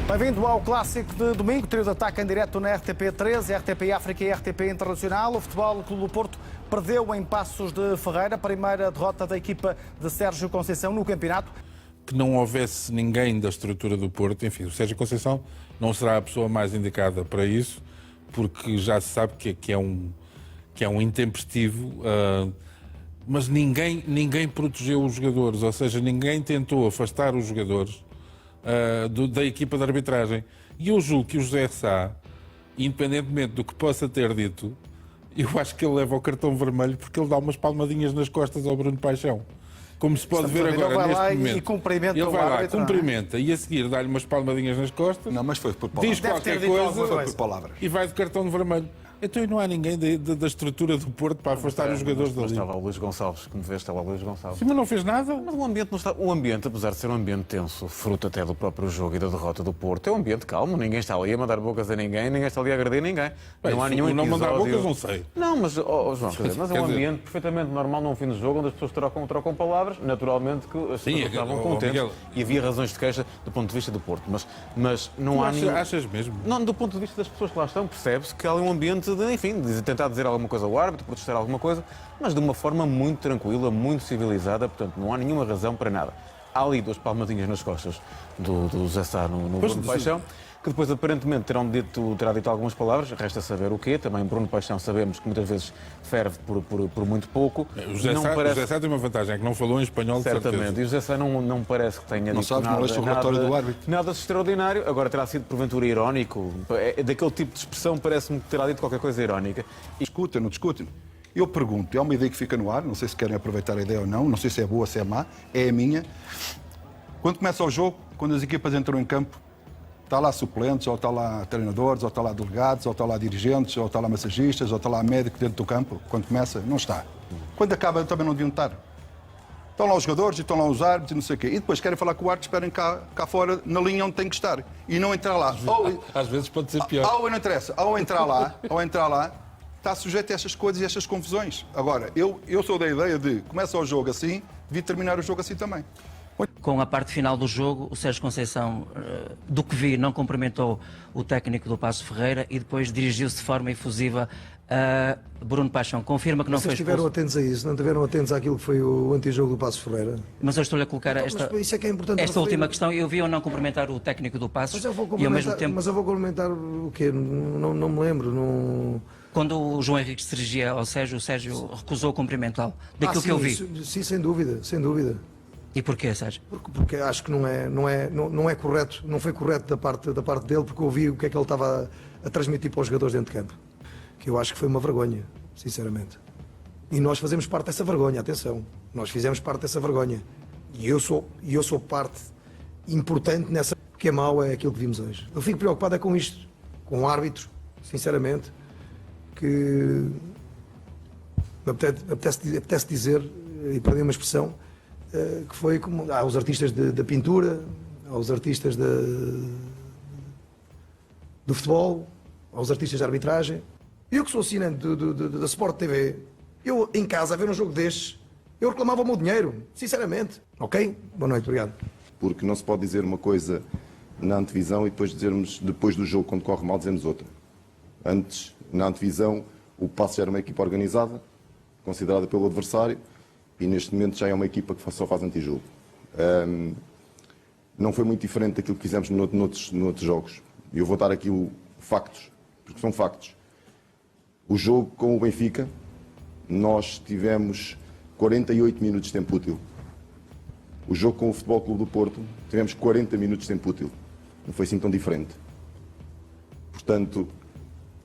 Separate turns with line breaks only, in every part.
Bem-vindo ao Clássico de domingo, trio de ataque em direto na RTP3, RTP África e RTP Internacional. O Futebol Clube do Porto perdeu em Paços de Ferreira, a primeira derrota da equipa de Sérgio Conceição no campeonato.
Que não houvesse ninguém da estrutura do Porto, enfim, o Sérgio Conceição não será a pessoa mais indicada para isso, porque já se sabe que é um intempestivo, mas ninguém protegeu os jogadores, ou seja, ninguém tentou afastar os jogadores da equipa de arbitragem. E eu julgo que o José Sá, independentemente do que possa ter dito, eu acho que ele leva o cartão vermelho porque ele dá umas palmadinhas nas costas ao Bruno Paixão. Como se pode ver agora neste momento.
E cumprimenta
ele
o
vai lá,
árbitro,
cumprimenta e a seguir dá-lhe umas palmadinhas nas costas.
Não, mas foi por palavras.
Diz qualquer coisa
Foi por palavras.
e vai de cartão vermelho. Então e não há ninguém da estrutura do Porto para afastar os jogadores
mas
dali.
estava o Luís Gonçalves, como vês, estava o Luís Gonçalves.
Sim, mas não fez nada.
Mas o ambiente não está. O ambiente, apesar de ser um ambiente tenso, fruto até do próprio jogo e da derrota do Porto, é um ambiente calmo. Ninguém está ali a mandar bocas a ninguém, ninguém está ali a agredir ninguém.
Bem,
não há nenhum
não
episódio.
mandar bocas, não sei.
Não, mas, João, quer dizer, mas é
Quer
um
dizer-
ambiente perfeitamente normal num fim de jogo, onde as pessoas trocam palavras, naturalmente que as
Sim,
pessoas estavam contentes
Miguel.
e havia razões de queixa do ponto de vista do Porto. Mas não há nenhum.
Achas mesmo?
Não, do ponto de vista das pessoas que lá estão, percebe-se que há ali um ambiente de, enfim, de tentar dizer alguma coisa ao árbitro, protestar alguma coisa, mas de uma forma muito tranquila, muito civilizada, portanto não há nenhuma razão para nada. Há ali duas palmadinhas nas costas do Zé Sá no
Pois,
Bruno Paixão, que depois aparentemente terá dito algumas palavras, resta saber o quê. Também Bruno Paixão sabemos que muitas vezes ferve por muito pouco.
O José Sá tem uma vantagem, é que não falou em espanhol de
Certamente.
certeza.
E o José Sá não parece que tenha
Não
dito
sabes, não leste o relatório do árbitro.
nada de extraordinário. Agora terá sido porventura irónico. É daquele tipo de expressão, parece-me que terá dito qualquer coisa irónica.
Discutem, não discutem. Eu pergunto, é uma ideia que fica no ar, não sei se querem aproveitar a ideia ou não sei se é boa, se é má, é a minha. Quando começa o jogo, quando as equipas entram em campo, está lá suplentes, ou está lá treinadores, ou está lá delegados, ou está lá dirigentes, ou está lá massagistas, ou está lá médico dentro do campo. Quando começa, não está. Quando acaba, também não deviam estar. Estão lá os jogadores, e estão lá os árbitros e não sei o quê. E depois querem falar com o árbitro, esperem cá fora, na linha onde tem que estar. E não entrar lá.
Às vezes pode ser pior.
Não interessa. Ao entrar lá, está sujeito a estas coisas e a estas confusões. Agora, eu sou da ideia de, começa o jogo assim, devia terminar o jogo assim também.
Com a parte final do jogo, o Sérgio Conceição, do que vi, não cumprimentou o técnico do Paços Ferreira e depois dirigiu-se de forma efusiva a Bruno Paixão. Confirma que não foi
Vocês estiveram
expulso.
atentos a isso, não estiveram atentos àquilo que foi o antijogo do Paços Ferreira?
Mas eu estou-lhe a colocar esta,
Mas isso é que é importante
esta
referir.
última questão. Eu vi ou não cumprimentar o técnico do Paços
Mas eu vou
e ao mesmo tempo,
complementar o quê? Não me lembro. Não...
quando o João Henrique se dirigia ao Sérgio, o Sérgio recusou cumprimentá-lo. Daquilo que eu vi.
Sim, sem dúvida, sem dúvida.
E porquê, Sérgio?
Porque acho que não é correto, não foi correto da parte dele, porque eu vi o que é que ele estava a transmitir para os jogadores dentro de campo. Que eu acho que foi uma vergonha, sinceramente. E nós fazemos parte dessa vergonha, atenção. Nós fizemos parte dessa vergonha. E eu sou parte importante nessa. O que é mau é aquilo que vimos hoje. Eu fico preocupado é com isto, com o árbitro, sinceramente, que me apetece dizer, e perdi uma expressão, que foi como aos artistas da pintura, aos artistas do futebol, aos artistas de arbitragem. Eu que sou assinante da Sport TV, eu em casa a ver um jogo destes, eu reclamava o meu dinheiro, sinceramente. Ok? Boa noite, obrigado.
Porque não se pode dizer uma coisa na antevisão e depois do jogo, quando corre mal, dizemos outra. Antes, na antevisão, o Paços era uma equipa organizada, considerada pelo adversário, e neste momento já é uma equipa que só faz antijogo. Não foi muito diferente daquilo que fizemos noutros jogos. Eu vou dar aqui factos, porque são factos. O jogo com o Benfica, nós tivemos 48 minutos de tempo útil. O jogo com o Futebol Clube do Porto, tivemos 40 minutos de tempo útil. Não foi assim tão diferente. Portanto,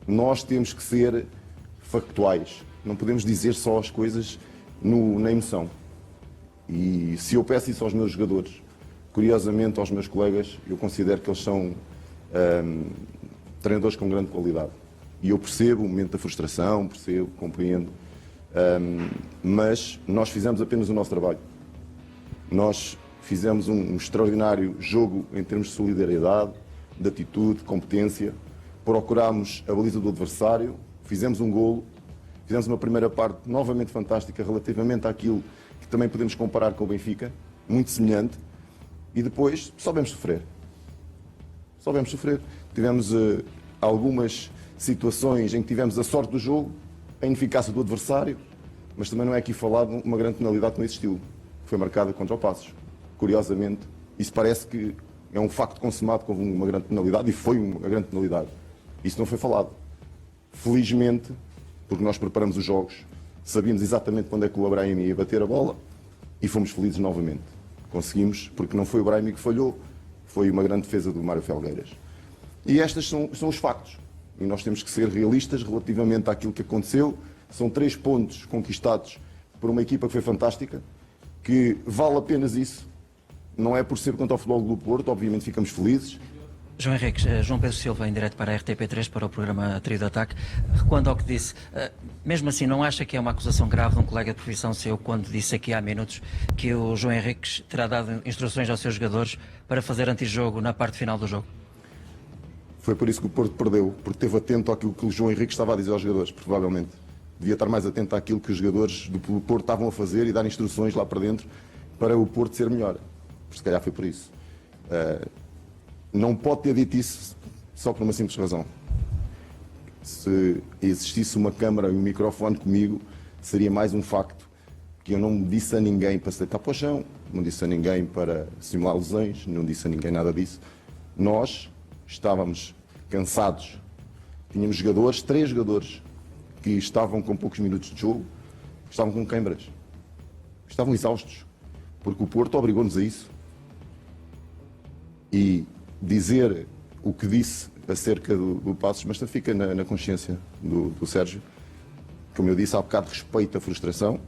nós temos que ser factuais. Não podemos dizer só as coisas na emoção. E se eu peço isso aos meus jogadores, curiosamente aos meus colegas, eu considero que eles são treinadores com grande qualidade. E eu percebo o momento da frustração, compreendo, mas nós fizemos apenas o nosso trabalho. Nós fizemos um extraordinário jogo em termos de solidariedade, de atitude, de competência, procurámos a baliza do adversário, fizemos um golo, fizemos uma primeira parte novamente fantástica relativamente àquilo que também podemos comparar com o Benfica, muito semelhante, e depois soubemos sofrer. Soubemos sofrer. Tivemos algumas situações em que tivemos a sorte do jogo, a ineficácia do adversário, mas também não é aqui falado uma grande penalidade que não existiu. Foi marcada contra o Passos. Curiosamente, isso parece que é um facto consumado com uma grande penalidade, e foi uma grande penalidade. Isso não foi falado. Felizmente, porque nós preparamos os jogos, sabíamos exatamente quando é que o Brahim ia bater a bola e fomos felizes novamente. Conseguimos, porque não foi o Brahim que falhou, foi uma grande defesa do Mário Felgueiras. E estes são os factos. E nós temos que ser realistas relativamente àquilo que aconteceu. São 3 pontos conquistados por uma equipa que foi fantástica, que vale apenas isso. Não é por ser contra o Futebol do Porto, obviamente ficamos felizes.
João Henriques, João Pedro Silva em direto para a RTP3, para o programa Trio de Ataque. Recuando ao que disse, mesmo assim não acha que é uma acusação grave de um colega de profissão seu quando disse aqui há minutos que o João Henriques terá dado instruções aos seus jogadores para fazer antijogo na parte final do jogo?
Foi por isso que o Porto perdeu, porque esteve atento àquilo que o João Henrique estava a dizer aos jogadores, provavelmente. Devia estar mais atento àquilo que os jogadores do Porto estavam a fazer e dar instruções lá para dentro para o Porto ser melhor. Se calhar foi por isso. Não pode ter dito isso só por uma simples razão. Se existisse uma câmara e um microfone comigo, seria mais um facto que eu não disse a ninguém para se deitar para o chão, não disse a ninguém para simular lesões, não disse a ninguém nada disso. Nós estávamos cansados. Tínhamos jogadores, 3 jogadores, que estavam com poucos minutos de jogo, estavam com câimbras. Estavam exaustos, porque o Porto obrigou-nos a isso. E dizer o que disse acerca do Passos, mas fica na consciência do Sérgio. Como eu disse há bocado, respeito a frustração,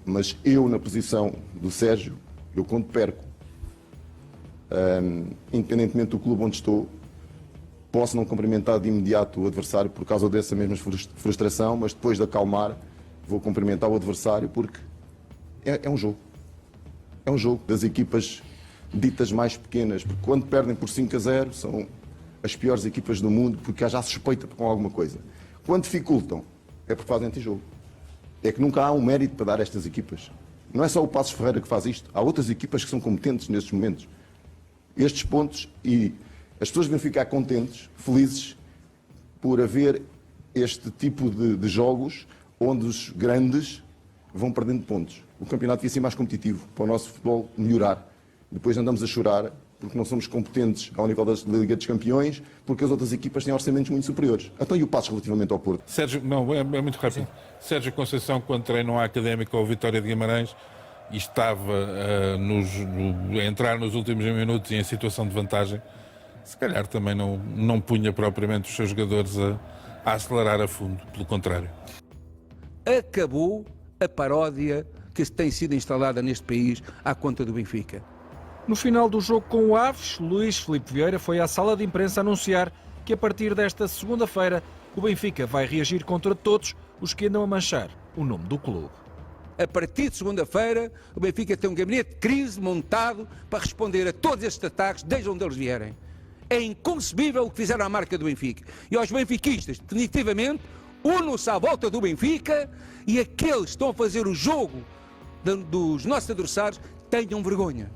mas eu, na posição do Sérgio, eu quando perco, independentemente do clube onde estou, posso não cumprimentar de imediato o adversário por causa dessa mesma frustração, mas depois de acalmar, vou cumprimentar o adversário porque é um jogo. É um jogo das equipas ditas mais pequenas, porque quando perdem por 5-0 são as piores equipas do mundo, porque já se suspeita com alguma coisa. Quando dificultam, é porque fazem antijogo. É que nunca há um mérito para dar a estas equipas. Não é só o Passos Ferreira que faz isto, há outras equipas que são competentes nestes momentos. Estes pontos, e as pessoas devem ficar contentes, felizes, por haver este tipo de jogos onde os grandes vão perdendo pontos. O campeonato devia ser mais competitivo, para o nosso futebol melhorar. Depois andamos a chorar porque não somos competentes ao nível da Liga dos Campeões, porque as outras equipas têm orçamentos muito superiores. Então e o Passos relativamente ao Porto?
Sérgio, não, é muito rápido. Sim. Sérgio Conceição, quando treinou a Académica ou Vitória de Guimarães, e estava a entrar nos últimos minutos e em situação de vantagem, se calhar também não punha propriamente os seus jogadores a acelerar a fundo, pelo contrário.
Acabou a paródia que tem sido instalada neste país à conta do Benfica.
No final do jogo com o Aves, Luís Filipe Vieira foi à sala de imprensa anunciar que a partir desta segunda-feira o Benfica vai reagir contra todos os que andam a manchar o nome do clube.
A partir de segunda-feira, o Benfica tem um gabinete de crise montado para responder a todos estes ataques, desde onde eles vierem. É inconcebível o que fizeram à marca do Benfica. E aos benfiquistas, definitivamente, unam-se à volta do Benfica e aqueles que estão a fazer o jogo dos nossos adversários tenham vergonha.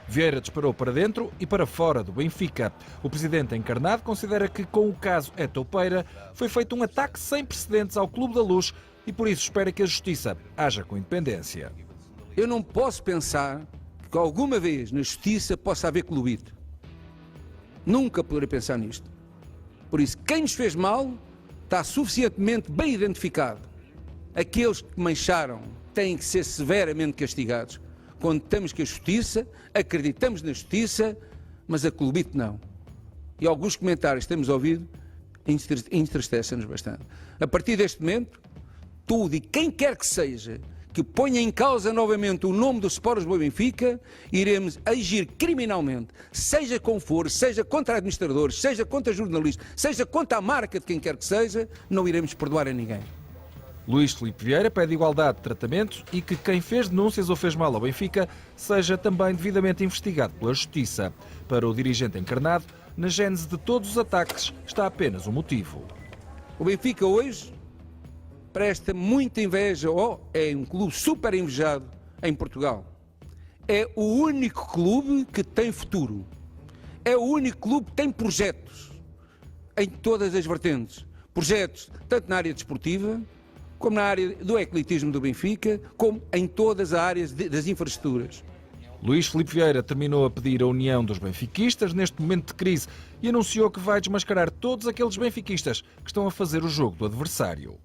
Vieira disparou para dentro e para fora do Benfica. O presidente encarnado considera que, com o caso Etopeira, foi feito um ataque sem precedentes ao Clube da Luz e por isso espera que a justiça haja com independência.
Eu não posso pensar que alguma vez na justiça possa haver clubite. Nunca poderei pensar nisto. Por isso, quem nos fez mal está suficientemente bem identificado. Aqueles que mancharam têm que ser severamente castigados. Contamos com a justiça, acreditamos na justiça, mas a clubite não. E alguns comentários que temos ouvido entristecem-nos bastante. A partir deste momento, tudo e quem quer que seja que ponha em causa novamente o nome do Sport Lisboa e Benfica, iremos agir criminalmente, seja como for, seja contra administradores, seja contra jornalistas, seja contra a marca de quem quer que seja, não iremos perdoar a ninguém.
Luís Filipe Vieira pede igualdade de tratamento e que quem fez denúncias ou fez mal ao Benfica seja também devidamente investigado pela Justiça. Para o dirigente encarnado, na gênese de todos os ataques está apenas um motivo.
O Benfica hoje presta muita inveja, é um clube super invejado em Portugal. É o único clube que tem futuro. é o único clube que tem projetos em todas as vertentes. Projetos tanto na área desportiva, como na área do ecletismo do Benfica, como em todas as áreas das infraestruturas.
Luís Filipe Vieira terminou a pedir a união dos benfiquistas neste momento de crise e anunciou que vai desmascarar todos aqueles benfiquistas que estão a fazer o jogo do adversário.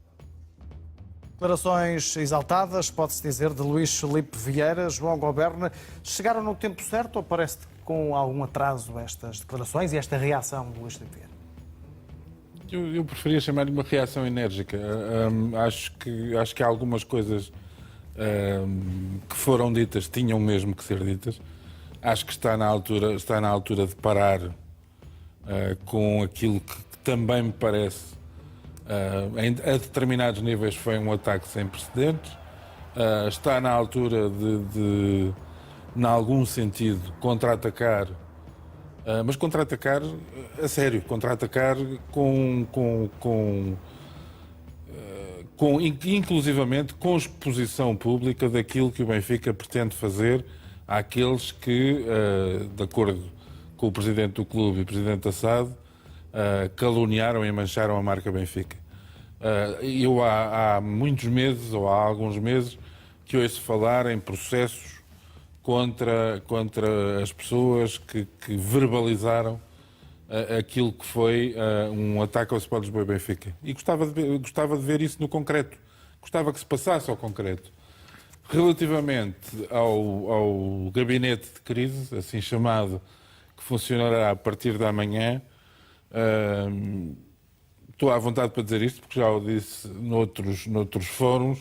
Declarações exaltadas, pode-se dizer, de Luís Filipe Vieira. João Goberna, chegaram no tempo certo ou parece com algum atraso estas declarações e esta reação de Luís Filipe Vieira?
Eu preferia chamar-lhe uma reação enérgica. Acho que há algumas coisas que foram ditas tinham mesmo que ser ditas. Acho que está na altura de parar com aquilo que também me parece, a determinados níveis, foi um ataque sem precedentes. Está na altura de em algum sentido, contra-atacar, mas contra-atacar a sério, contra-atacar inclusivamente com exposição pública daquilo que o Benfica pretende fazer àqueles que, de acordo com o presidente do clube e o presidente da SAD, caluniaram e mancharam a marca Benfica. Eu há muitos meses, ou há alguns meses, que ouço falar em processos contra as pessoas que verbalizaram aquilo que foi um ataque ao Sport Lisboa e Benfica. E gostava de ver isso no concreto. Gostava que se passasse ao concreto. Relativamente ao gabinete de crise, assim chamado, que funcionará a partir da manhã, estou à vontade para dizer isto, porque já o disse noutros fóruns,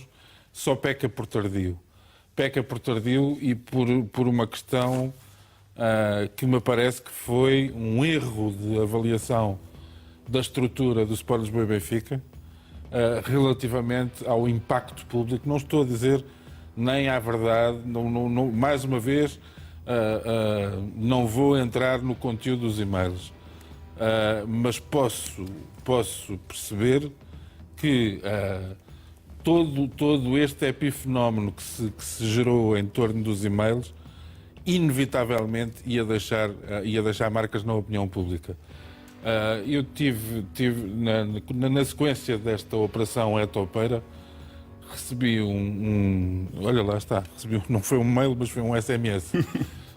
só peca por tardio. Peca por tardio e por uma questão que me parece que foi um erro de avaliação da estrutura do Sport Lisboa e Benfica relativamente ao impacto público. Não estou a dizer nem à verdade, mais uma vez, não vou entrar no conteúdo dos e-mails, mas posso perceber que todo este epifenómeno que se gerou em torno dos e-mails inevitavelmente ia deixar marcas na opinião pública. Eu tive na sequência desta operação Etopeira, recebi olha lá está, não foi um mail, mas foi um SMS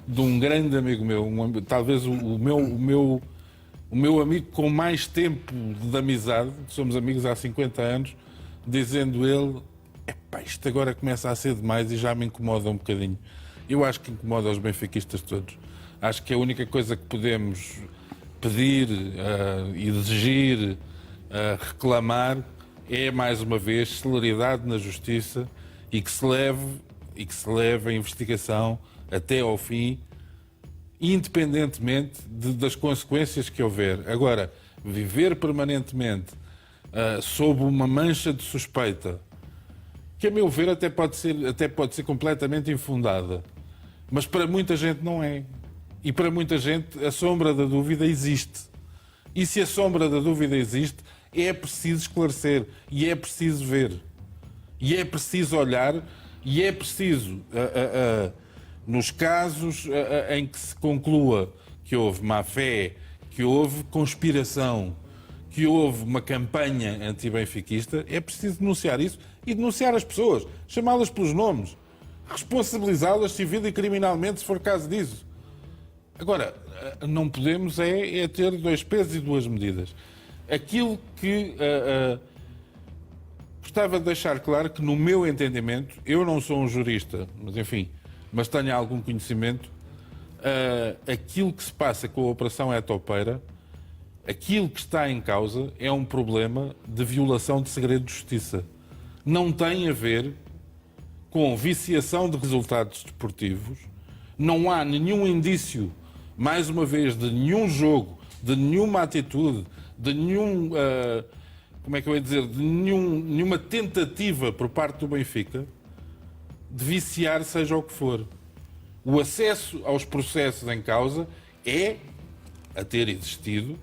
de um grande amigo meu, talvez o meu amigo com mais tempo de amizade, somos amigos há 50 anos, dizendo ele, isto agora começa a ser demais e já me incomoda um bocadinho. Eu acho que incomoda os benfiquistas todos. Acho que a única coisa que podemos pedir, exigir, reclamar é, mais uma vez, celeridade na justiça e que se leve a investigação até ao fim, independentemente das consequências que houver. Agora, viver permanentemente sob uma mancha de suspeita, que a meu ver até pode ser completamente infundada, mas para muita gente não é. E para muita gente a sombra da dúvida existe. E se a sombra da dúvida existe, é preciso esclarecer, e é preciso ver, e é preciso olhar, e é preciso, nos casos em que se conclua que houve má-fé, que houve conspiração, que houve uma campanha anti-benfiquista, é preciso denunciar isso e denunciar as pessoas, chamá-las pelos nomes, responsabilizá-las civil e criminalmente se for caso disso. Agora, não podemos ter dois pesos e duas medidas. Aquilo que gostava de deixar claro que, no meu entendimento, eu não sou um jurista, mas tenho algum conhecimento, aquilo que se passa com a Operação Etopeira, aquilo que está em causa é um problema de violação de segredo de justiça. Não tem a ver com viciação de resultados desportivos, não há nenhum indício, mais uma vez, de nenhum jogo, de nenhuma atitude, de nenhum, de nenhuma tentativa por parte do Benfica de viciar seja o que for. O acesso aos processos em causa é a ter existido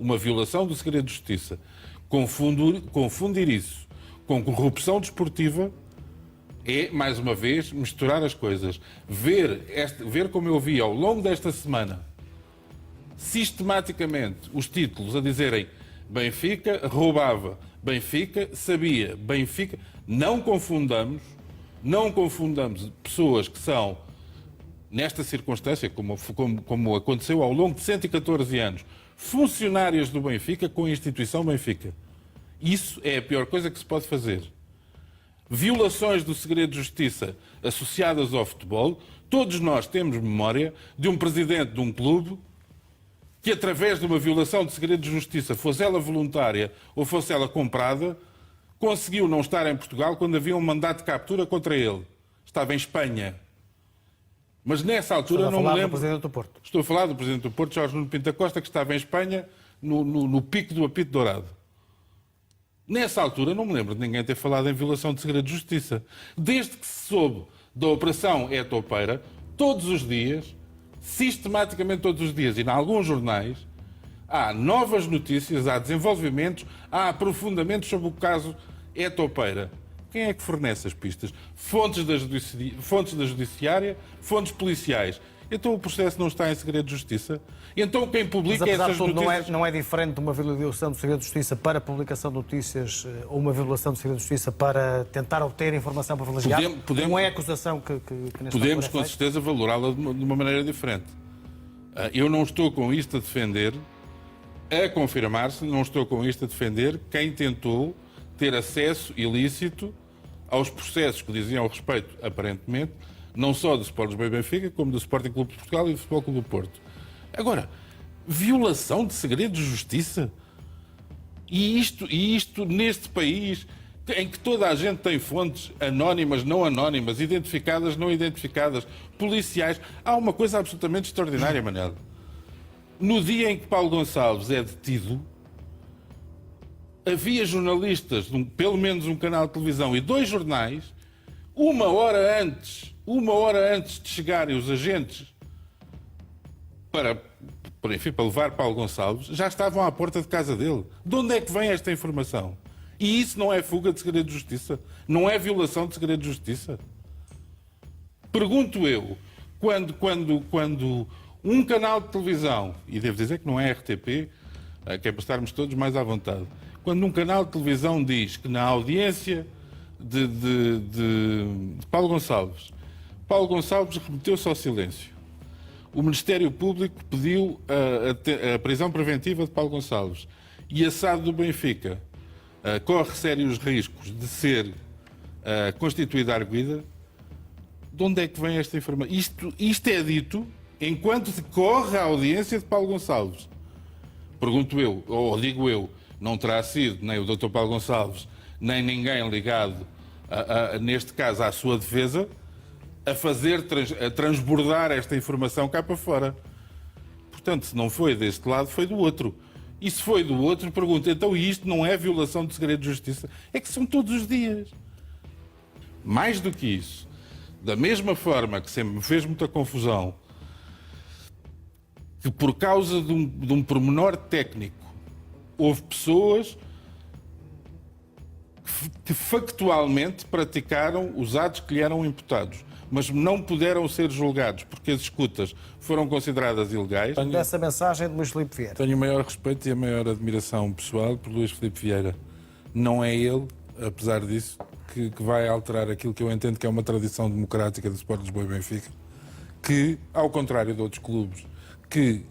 uma violação do segredo de justiça. Confundir isso com corrupção desportiva é, mais uma vez, misturar as coisas. Ver como eu vi ao longo desta semana, sistematicamente, os títulos a dizerem Benfica roubava, Benfica sabia, Benfica... Não confundamos pessoas que são, nesta circunstância, como aconteceu ao longo de 114 anos, funcionários do Benfica com a instituição Benfica. Isso é a pior coisa que se pode fazer. Violações do segredo de justiça associadas ao futebol. Todos nós temos memória de um presidente de um clube que, através de uma violação de segredo de justiça, fosse ela voluntária ou fosse ela comprada, conseguiu não estar em Portugal quando havia um mandato de captura contra ele. Estava em Espanha. Mas nessa altura não me lembro...
Presidente do Porto.
Estou a falar do Presidente do Porto, Jorge Nuno Pinto da Costa, que estava em Espanha no pico do apito dourado. Nessa altura não me lembro de ninguém ter falado em violação de segredo de justiça. Desde que se soube da Operação Etopeira, todos os dias, sistematicamente todos os dias, e em alguns jornais, há novas notícias, há desenvolvimentos, há aprofundamentos sobre o caso Etopeira. Quem é que fornece as pistas? Fontes da Judiciária, fontes policiais. Então o processo não está em segredo de justiça? Então quem publica
Mas, apesar de
essas
tudo,
notícias...
não é diferente de uma violação do segredo de justiça para publicação de notícias ou uma violação do segredo de justiça para tentar obter informação privilegiada? Não é a acusação que neste
Podemos, com
momento é feita?
certeza, valorá-la de uma maneira diferente. Eu não estou com isto a defender, a confirmar-se, não estou com isto a defender quem tentou ter acesso ilícito aos processos que diziam respeito, aparentemente, não só do Sport Lisboa e Benfica, como do Sporting Clube de Portugal e do Futebol Clube do Porto. Agora, violação de segredo de justiça? E isto neste país em que toda a gente tem fontes anónimas, não anónimas, identificadas, não identificadas, policiais. Há uma coisa absolutamente extraordinária, Manel. No dia em que Paulo Gonçalves é detido, havia jornalistas, pelo menos um canal de televisão e 2 jornais, uma hora antes de chegarem os agentes para levar Paulo Gonçalves, já estavam à porta de casa dele. De onde é que vem esta informação? E isso não é fuga de segredo de justiça? Não é violação de segredo de justiça? Pergunto eu, quando um canal de televisão, e devo dizer que não é RTP, que é para estarmos todos mais à vontade, quando um canal de televisão diz que na audiência de Paulo Gonçalves remeteu-se ao silêncio, o Ministério Público pediu a prisão preventiva de Paulo Gonçalves e a SAD do Benfica corre sérios riscos de ser constituída arguida, de onde é que vem esta informação? Isto é dito enquanto decorre a audiência de Paulo Gonçalves. Pergunto eu, ou digo eu, não terá sido nem o Dr. Paulo Gonçalves, nem ninguém ligado, neste caso, à sua defesa, a transbordar esta informação cá para fora. Portanto, se não foi deste lado, foi do outro. E se foi do outro, pergunto, então isto não é violação de segredo de justiça? É que são todos os dias. Mais do que isso, da mesma forma que sempre me fez muita confusão, que por causa de um pormenor técnico, houve pessoas que factualmente praticaram os atos que lhe eram imputados, mas não puderam ser julgados porque as escutas foram consideradas ilegais.
Dessa mensagem de Luís Filipe Vieira.
Tenho o maior respeito e a maior admiração pessoal por Luís Filipe Vieira. Não é ele, apesar disso, que vai alterar aquilo que eu entendo que é uma tradição democrática do Sport Lisboa e Benfica, que, ao contrário de outros clubes, que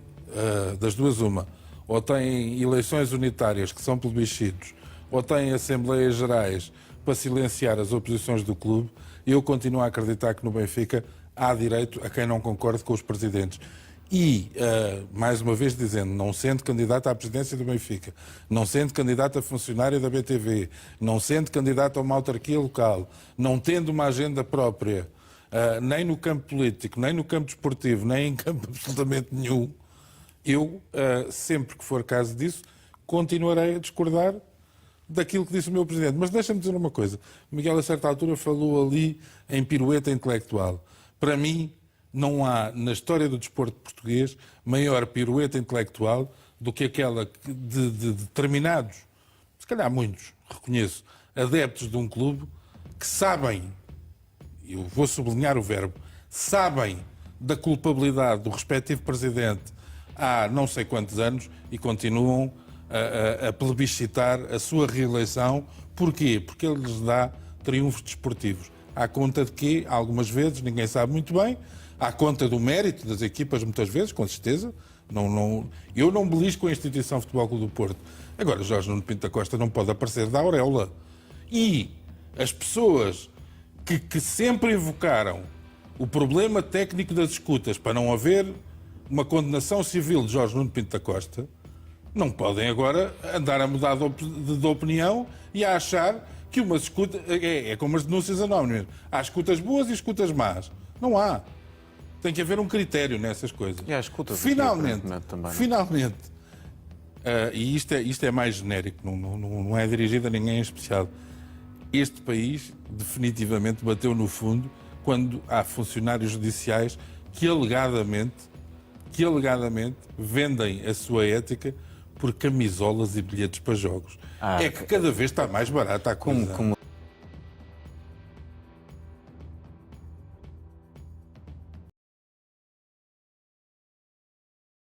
das duas uma, ou têm eleições unitárias que são plebiscitos, ou têm assembleias gerais para silenciar as oposições do clube, eu continuo a acreditar que no Benfica há direito a quem não concorde com os presidentes. E, mais uma vez dizendo, não sendo candidato à presidência do Benfica, não sendo candidato a funcionário da BTV, não sendo candidato a uma autarquia local, não tendo uma agenda própria, nem no campo político, nem no campo desportivo, nem em campo absolutamente nenhum, eu, sempre que for caso disso, continuarei a discordar daquilo que disse o meu presidente. Mas deixa-me dizer uma coisa. Miguel, a certa altura, falou ali em pirueta intelectual. Para mim, não há, na história do desporto português, maior pirueta intelectual do que aquela de determinados, se calhar muitos, reconheço, adeptos de um clube que sabem eu vou sublinhar o verbo, sabem da culpabilidade do respectivo presidente há não sei quantos anos e continuam a plebiscitar a sua reeleição. Porquê? Porque ele lhes dá triunfos desportivos. À conta de quê? Algumas vezes, ninguém sabe muito bem, à conta do mérito das equipas, muitas vezes, com certeza. Eu não belisco a instituição Futebol Clube do Porto. Agora, Jorge Nuno Pinto da Costa não pode aparecer da auréola. E as pessoas que sempre invocaram o problema técnico das escutas para não haver uma condenação civil de Jorge Nuno Pinto da Costa não podem agora andar a mudar de opinião e a achar que uma escuta é como as denúncias anónimas. Há escutas boas e escutas más. Não há. Tem que haver um critério nessas coisas.
E há escutas
finalmente,
também.
finalmente, e isto é mais genérico, não é dirigido a ninguém em especial. Este país definitivamente bateu no fundo quando há funcionários judiciais que alegadamente vendem a sua ética por camisolas e bilhetes para jogos. É que cada vez está mais barata a coisa.